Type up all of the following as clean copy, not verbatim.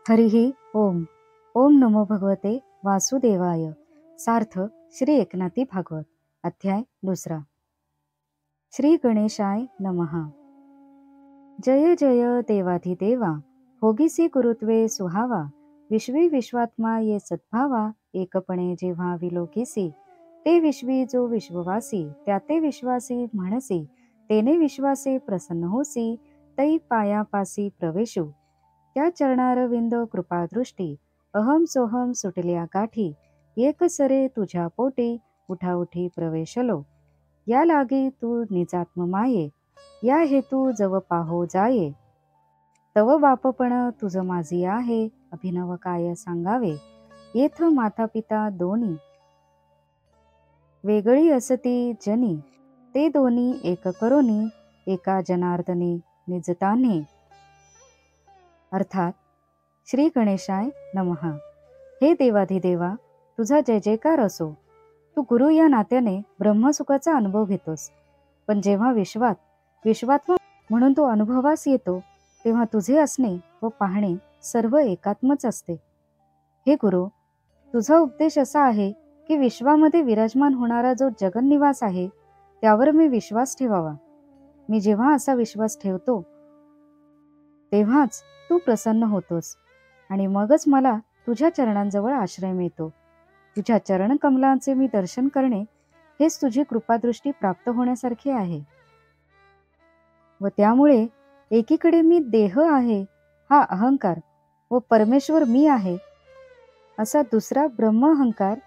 हरिः ओम. ओम नमो भगवते वासुदेवाय. सार्थ श्री एकनाथी भागवत. अध्याय 2. श्री गणेशाय नमः. जय जय देवाधिदेवा, भोगीसी गुरुत्वे सुहावा. विश्वी विश्वात्मा ये सद्भावा, एकपणे जेव्हा विलोकीसी. ते विश्वी जो विश्ववासी, त्याते विश्वासी म्हणसी. तेने विश्वासे प्रसन्न होसी, तै पायापासी प्रवेशू. त्या चरणारविंद कृपादृष्टी, अहम सोहम सुटल्या गाठी. एक सरे तुझ्या पोटी, उठाउठी प्रवेशलो. या लागी तू निजात्म माये, या हेतू जव पाहो जाये. तव बापपण तुझ माझी आहे, अभिनव काय सांगावे. येथ माता पिता दोन्ही, वेगळी असती जनी. ते दोन्ही एक करोनी, एका जनार्दनी निजताने. अर्थात श्री गणेशाय नमः. हे देवाधिदेवा, तुझा जय जयकार असो. तू गुरु या नात्याने ब्रह्मसुखाचा अनुभव घेतोस, पण जेव्हा विश्वात्मा म्हणून तो अनुभवास येतो, तेव्हा तुझे असणे व पाहणे सर्व एकात्मच असते. हे गुरु, तुझा उपदेश असा आहे की विश्वामध्ये विराजमान होणारा जो जगन्निवास आहे, त्यावर मी विश्वास ठेवावा. मी जेव्हा असा विश्वास ठेवतो, तेव्हाच तू प्रसन्न होतोस आणि मगच मला तुझ्या चरणांजवळ आश्रय मिळतो. तुझ्या चरण कमलांचे मी दर्शन करणे, हेच तुझी कृपादृष्टी प्राप्त होण्यासारखे आहे. व त्यामुळे एकीकडे मी देह आहे हा अहंकार व परमेश्वर मी आहे असा दुसरा ब्रह्मअहंकार,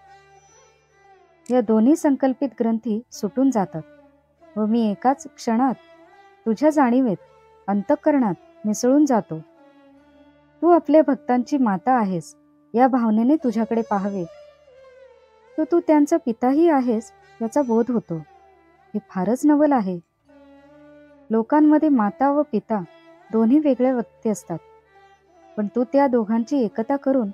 या दोन्ही संकल्पित ग्रंथी सुटून जातात व मी एकाच क्षणात तुझ्या जाणीवेत अंतःकरणात मिसळून जातो. तू आपल्या भक्तांची माता आहेस या भावनेने तुझ्याकडे पाहावे, तर तू त्यांचा पिताही आहेस याचा बोध होतो. हे फारच नवल आहे. लोकांमध्ये माता व पिता दोन्ही वेगळ्या व्यक्ती असतात, पण तू त्या दोघांची एकता करून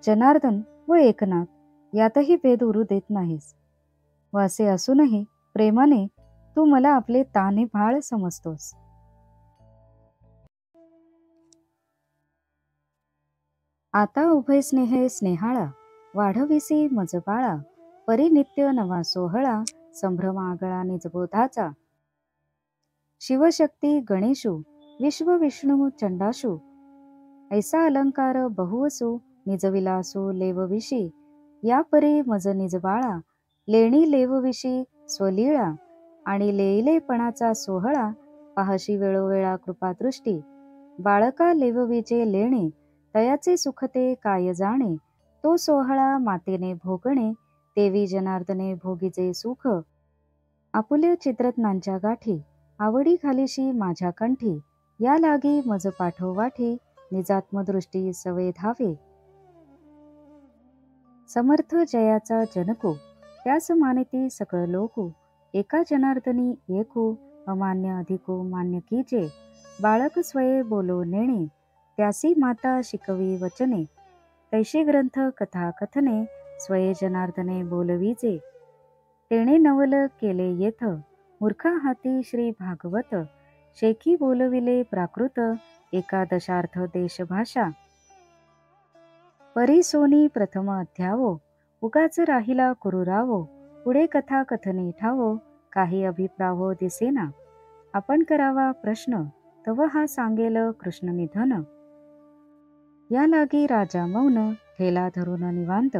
जनार्दन व एकनाथ यातही भेद उरू देत नाहीस. व असे असूनही प्रेमाने तू मला आपले तान्हे भाळ समजतोस. आता उभय स्नेहे स्नेहाळा, वाढविसी मज बाळा. परी नित्य नवा सोहळा, संभ्रम आगळा निजबोधाचा. शिवशक्ती गणेशू, विश्व विष्णू चंडाशू. ऐसा अलंकार बहुवसू, निजविलासू लेवविशी. या परी मज निज बाळा, लेणी लेवविशी स्वलीळा. आणि लेईलेपणाचा सोहळा, पाहशी वेळोवेळा कृपादृष्टी. बाळका लेवविजे लेणे, तयाचे सुखते काय जाणे. तो सोहळा मातेने भोगणे, देवी जनार्दने भोगीचे सुख. आपुल्या चित्रत्नांच्या गाठी, आवडी घालीशी माझ्या कंठी. या लागी मज पाठोवाठी, निजात्मदृष्टी सवे धावे. समर्थ जयाचा जनकू, त्यास मानिती सकळ लोकू. एका जनार्दनी एकू, अमान्य अधिकू मान्य कीजे. बाळक स्वये बोलो नेणे, त्यासी माता शिकवी वचने. तैशी ग्रंथ कथा कथने, स्वये जनार्दने बोलवीजे. तेणे नवल केले येथ, मूर्खा हाती श्री भागवत. शेखी बोलविले प्राकृत, एकादशार्थ देशभाषा. परी सोनी प्रथम अध्यावो, उगाच राहिला कुरुरावो. पुढे कथा कथने ठावो, काही अभिप्रावो दिसेना. आपण करावा प्रश्न, तव हा सांगेल कृष्ण निधन. या लागी राजा मौन, ठेला धरून निवांत.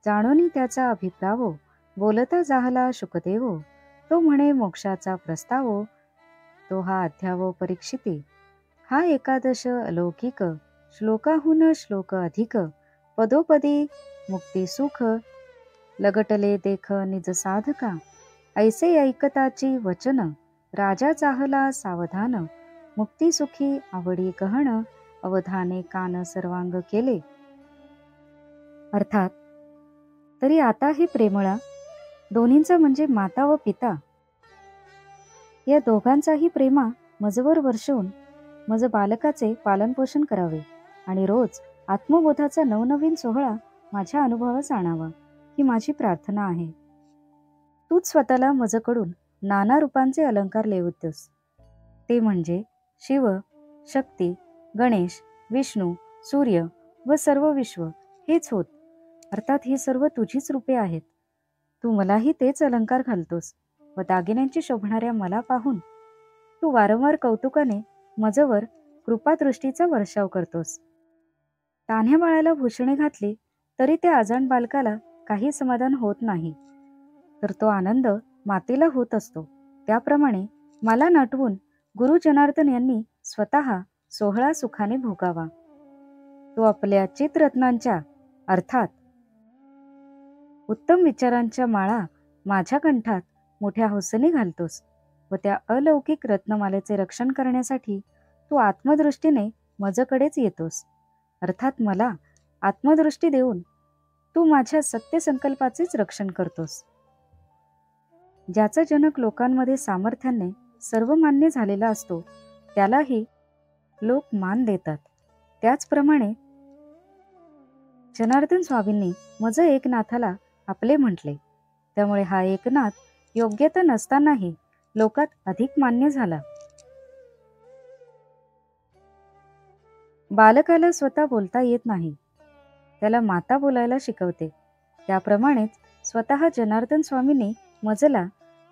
जाणोनी त्याचा अभिप्रावो, बोलता जाहला शुकदेवो. तो म्हणे मोक्षाचा प्रस्तावो, तो हा अध्यावो परीक्षिती. हा एकादश अलौकिक, श्लोकाहून श्लोक अधिक. पदोपदी मुक्ती सुख, लगटले देख निज साधका. ऐसे ऐकताची वचन, राजा चाहला सावधान. मुक्ती सुखी आवडी गहन, अवधाने कान सर्वांग केले. अर्थात तरी आता हे प्रेमळा, दोन्हींचा म्हणजे माता व पिता, या दोघांचाही प्रेमा मजवर वर्षवून मज बालकाचे पालनपोषण करावे आणि रोज आत्मबोधाचा नवनवीन सोहळा माझ्या अनुभवास आणावा, ही माझी प्रार्थना आहे. तूच स्वतःला मजकडून नाना रूपांचे अलंकार लेवतोस. ते म्हणजे शिव, शक्ती, गणेश, विष्णू, सूर्य व सर्व विश्व हेच होत, अर्थात ही सर्व तुझीच रूपे आहेत. तू मलाही तेच अलंकार घालतोस व दागिन्यांची शोभणाऱ्या मला पाहून तू वारंवार कौतुकाने मजवर कृपादृष्टीचा वर्षाव करतोस. तान्ह्या बाळाला भूषणे घातली तरी त्या अजाण बालकाला काही समाधान होत नाही, तर तो आनंद मातेला होत असतो. त्याप्रमाणे मला नटवून गुरु जनार्दन यांनी स्वतः सोहळा सुखाने भोगावा. तो आपल्या चित्ररत्नांच्या अर्थात उत्तम विचारांच्या माळा माझ्या कंठात मोठ्या हौसेने घालतोस व त्या अलौकिक रत्नमालेचे रक्षण करण्यासाठी तू आत्मदृष्टीने मजकडेच येतोस. अर्थात मला आत्मदृष्टी देऊन तू माझ्या सत्य संकल्पाचेच रक्षण करतोस. ज्याचा जनक लोकांमध्ये सामर्थ्याने सर्व मान्य झालेला असतो त्यालाही लोक मान देतात. त्याचप्रमाणे जनार्दन स्वामींनी मज एकनाथाला आपले म्हटले, त्यामुळे हा एकनाथ योग्यता नसतानाही लोकात अधिक मान्य झाला. बालकाला स्वतः बोलता येत नाही, त्याला माता बोलायला शिकवते. त्याप्रमाणेच स्वतः जनार्दन स्वामींनी मजला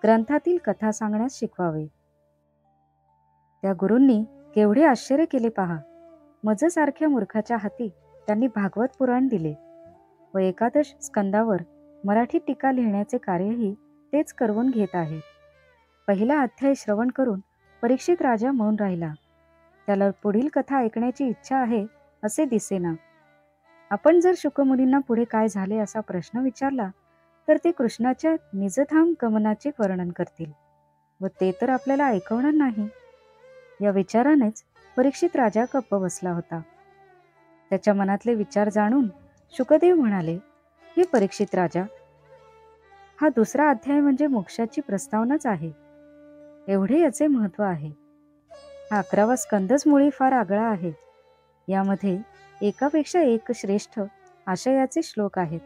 ग्रंथातील कथा सांगण्यास शिकवावे. त्या गुरूंनी केवढे आश्चर्य केले पहा. मज सारख्या मूर्खाच्या हाती त्यांनी भागवत पुराण दिले व एकादश स्कंदावर मराठी टीका लिहिण्याचे कार्यही तेच करवून घेत आहेत. पहिला अध्याय श्रवण करून परीक्षित राजा मौन राहिला. त्याला पुढील कथा ऐकण्याची इच्छा आहे असे दिसेना. आपण जर शुकमुनींना पुढे काय झाले असा प्रश्न विचारला तर ते कृष्णाच्या निजधाम गमनाचे वर्णन करतील व ते तर आपल्याला ऐकवणार नाही. या विचारानेच परीक्षित राजा गप्प बसला होता. त्याच्या मनातले विचार जाणून शुकदेव म्हणाले, हे परीक्षित राजा, हा दुसरा अध्याय म्हणजे मोक्षाची प्रस्तावनाच आहे. एवढे याचे महत्व आहे. हा 11वा स्कंदच मुळी फार आगळा आहे. यामध्ये एकापेक्षा एक श्रेष्ठ आशयाचे श्लोक आहेत.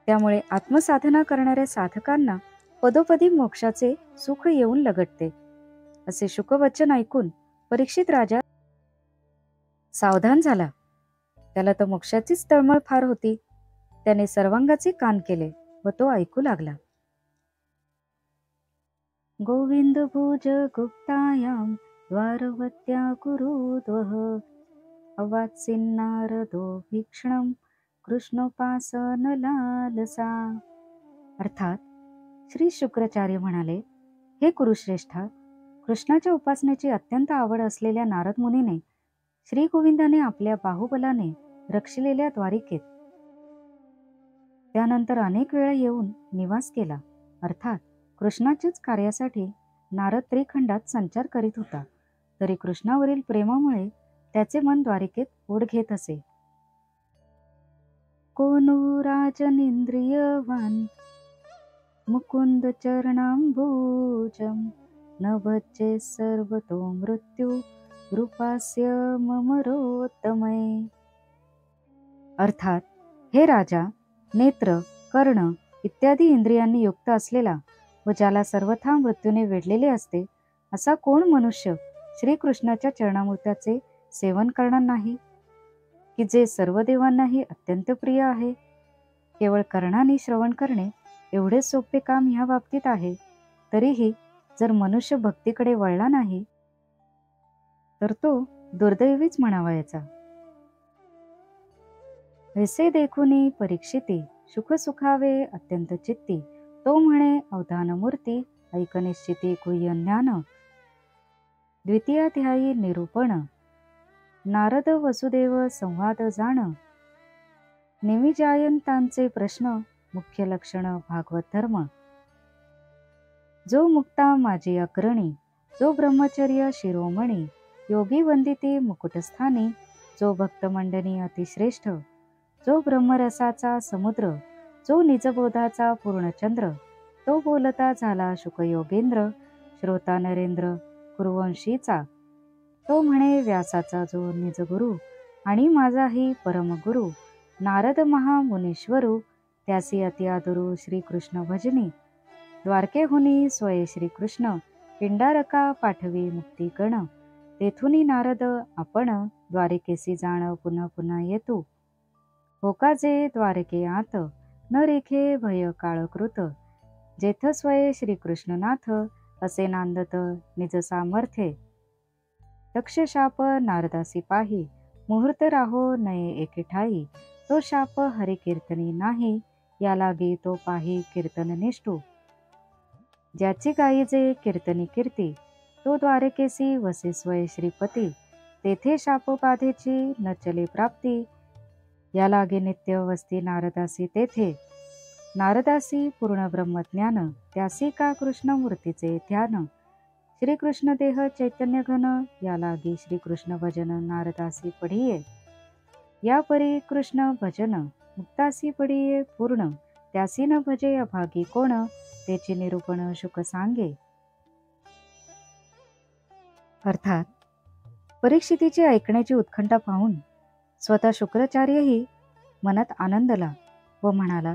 त्यामुळे आत्मसाधना करणाऱ्या साधकांना पदोपदी मोक्षाचे सुख येऊन लगटते. असे शुकवचन ऐकून परीक्षित राजा सावधान झाला. त्याला तर मोक्षाचीच तळमळ फार होती. त्याने सर्वांगाचे कान केले व तो ऐकू लागला. गोविंद भुज गुप्तायाम द्वारवत्या कुरुद्वः अवात्सिन्नारदो भीक्षणम कृष्णोपासन लालसा. अर्थात श्री शुक्राचार्य म्हणाले, हे कुरुश्रेष्ठा, कृष्णाच्या उपासनेची अत्यंत आवड असलेल्या नारद मुनीने श्री गोविंदाने आपल्या बाहुबलाने रक्षलेल्या द्वारिकेत त्यानंतर अनेक वेळा येऊन निवास केला. अर्थात कृष्णाच्याच कार्यासाठी नारद त्रिखंडात संचार करीत होता, तरी कृष्णावरील प्रेमामुळे त्याचे मन द्वारिकेत ओढ घेत असे. कोनु राजनिंद्रियवान मुकुंद चरणांबुजम न भज्जे सर्वतो मृत्यू रूपास्य ममरोत्तमय. अर्थात हे राजा, नेत्र, कर्ण इत्यादी इंद्रियांनी युक्त असलेला व ज्याला सर्वथा मृत्यूने वेढलेले असते असा कोण मनुष्य श्रीकृष्णाच्या चरणामृताचे सेवन करणार नाही, की जे सर्व देवांनाही अत्यंत प्रिय आहे. केवळ कर्णाने श्रवण करणे एवढे सोपे काम ह्या बाबतीत आहे. तरीही जर मनुष्य भक्तीकडे वळला नाही तर तो दुर्दैवीच म्हणावायचा. ऐसे देखुनी परीक्षिती सुख सुखावे अत्यंत चित्ती, तो म्हणे अवधान मूर्ती ऐक निश्चिती गुह्य ज्ञान. द्वितीयाध्यायी निरूपण. नारद वसुदेव संवाद जाण, निमिजायंतांचे प्रश्न मुख्य लक्षण भागवत धर्म. जो मुक्ता माझी अग्रणी, जो ब्रह्मचर्य शिरोमणी, योगी वंदिते मुकुटस्थानी, जो भक्तमंडनी अतिश्रेष्ठ, जो ब्रह्मरसाचा समुद्र, जो निजबोधाचा पूर्णचंद्र, तो बोलता झाला शुकयोगेंद्र, श्रोता नरेंद्र कुरुवंशीचा, तो म्हणे व्यासाचा जो निजगुरु आणि माझाही परमगुरु, नारद महामुनीश्वरू, त्यासी अतिआदुरु श्रीकृष्ण भजनी, द्वारकेहुनी स्वये श्रीकृष्ण, पिंडारका पाठवी मुक्तिकण, तेथुनी नारद आपण द्वारिकेसी जाण पुन्हा पुन्हा येतू. होका जे द्वारके आत, न रेखे भय काळकृत. जेथ स्वये श्रीकृष्णनाथ, असे नांदत निज सामर्थ्ये. दक्ष शाप नारदासी पाही, मुहूर्त राहो नये एके ठाई. तो शाप हरी कीर्तनी नाही, या लागी तो पाही कीर्तन निष्ठू. ज्याची गायी जे कीर्तनी कीर्ती, तो द्वारकेसी वसे स्वय श्रीपती. तेथे शाप बाधेची न चले प्राप्ती, या लागे नित्य वस्ती नारदासी तेथे. नारदासी पूर्ण ब्रह्मज्ञान, त्यासी का कृष्ण मूर्तीचे ध्यान. श्रीकृष्ण देह चैतन्य घन, या लागी श्रीकृष्ण भजन नारदासी पढिये. या परी कृष्ण भजन मुक्तासी पडिये पूर्ण. त्यासी न भजे अभागी कोण, त्याचे निरूपण शुक सांगे. अर्थात परीक्षितीची ऐकण्याची उत्कंठा पाहून स्वतः शुक्राचार्यही मनात आनंदला व म्हणाला,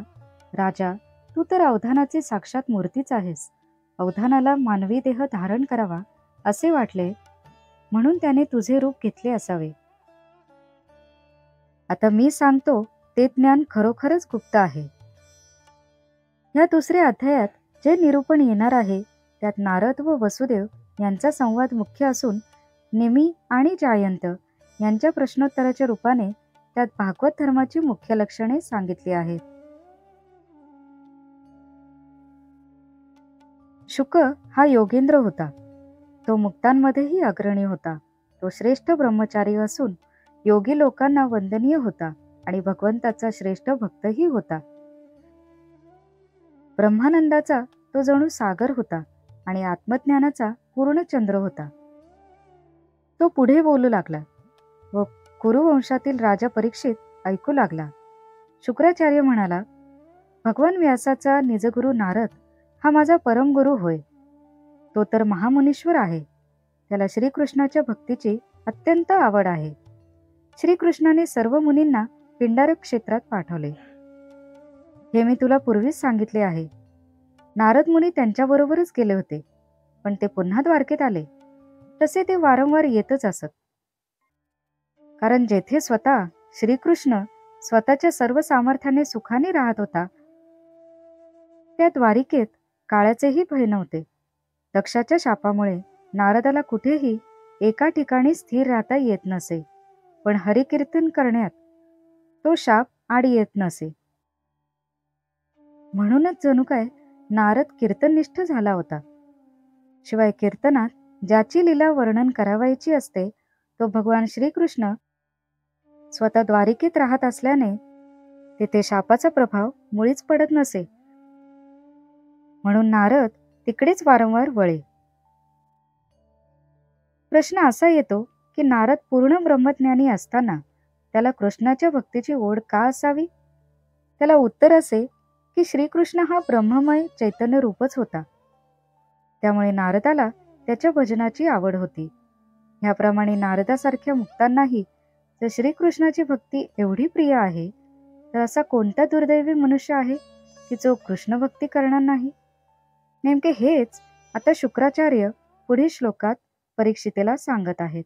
राजा, तू तर अवधानाची साक्षात मूर्तीच आहेस. अवधानाला मानवी देह धारण करावा असे वाटले, म्हणून त्याने तुझे रूप घेतले असावे. आता मी सांगतो ते ज्ञान खरोखरच गुप्त आहे. या दुसऱ्या अध्यायात जे निरूपण येणार आहे त्यात नारद व वसुदेव यांचा संवाद मुख्य असून निमी आणि जायंत यांच्या प्रश्नोत्तराच्या रूपाने त्यात भागवत धर्माची मुख्य लक्षणे सांगितली आहेत. शुक हा योगेंद्र होता. तो मुक्तांमध्येही अग्रणी होता. तो श्रेष्ठ ब्रह्मचारी असून योगी लोकांना वंदनीय होता आणि भगवंताचा श्रेष्ठ भक्तही होता. ब्रह्मानंदाचा तो जणू सागर होता आणि आत्मज्ञानाचा पूर्ण चंद्र होता. तो पुढे बोलू लागला व कुरुवंशातील राजा परीक्षित ऐकू लागला. शुक्राचार्य म्हणाला, भगवान व्यासाचा निजगुरु नारद हा माझा परमगुरु होय. तो तर महामुनीश्वर आहे. त्याला श्रीकृष्णाच्या भक्तीची अत्यंत आवड आहे. श्रीकृष्णाने सर्व मुनींना पिंडारक क्षेत्रात पाठवले. हे मी तुला पूर्वीच सांगितले आहे. नारद मुनी त्यांच्याबरोबरच गेले होते, पण ते पुन्हा द्वारकेत आले. तसे ते वारंवार येतच असत. कारण जेथे स्वतः श्रीकृष्ण स्वतःच्या सर्व सामर्थ्याने सुखाने राहत होता, त्या द्वारिकेत काळाचेही भय नव्हते. दक्षाच्या शापामुळे नारदाला कुठेही एका ठिकाणी स्थिर राहता येत नसे, पण हरिकीर्तन करण्यात तो शाप आड येत नसे. म्हणूनच जणू काय नारद कीर्तननिष्ठ झाला होता. शिवाय कीर्तनात ज्याची लीला वर्णन करावायची असते तो भगवान श्रीकृष्ण स्वतः द्वारिकेत राहत असल्याने तेथे शापाचा प्रभाव मुळीच पडत नसे. म्हणून नारद तिकडेच वारंवार वळे. प्रश्न असा येतो की नारद पूर्ण ब्रह्मज्ञानी असताना त्याला कृष्णाच्या भक्तीची ओढ का असावी? त्याला उत्तर असे की श्रीकृष्ण हा ब्रह्ममय चैतन्य रूपच होता. त्यामुळे नारदाला त्याच्या भजनाची आवड होती. ह्याप्रमाणे नारदासारख्या मुक्तांनाही जर श्रीकृष्णाची भक्ती एवढी प्रिय आहे, तर असा कोणता दुर्दैवी मनुष्य आहे की जो कृष्ण भक्ती करणार नाही? नेमके हेच आता शुक्राचार्य पुढील श्लोकात परीक्षितेला सांगत आहेत.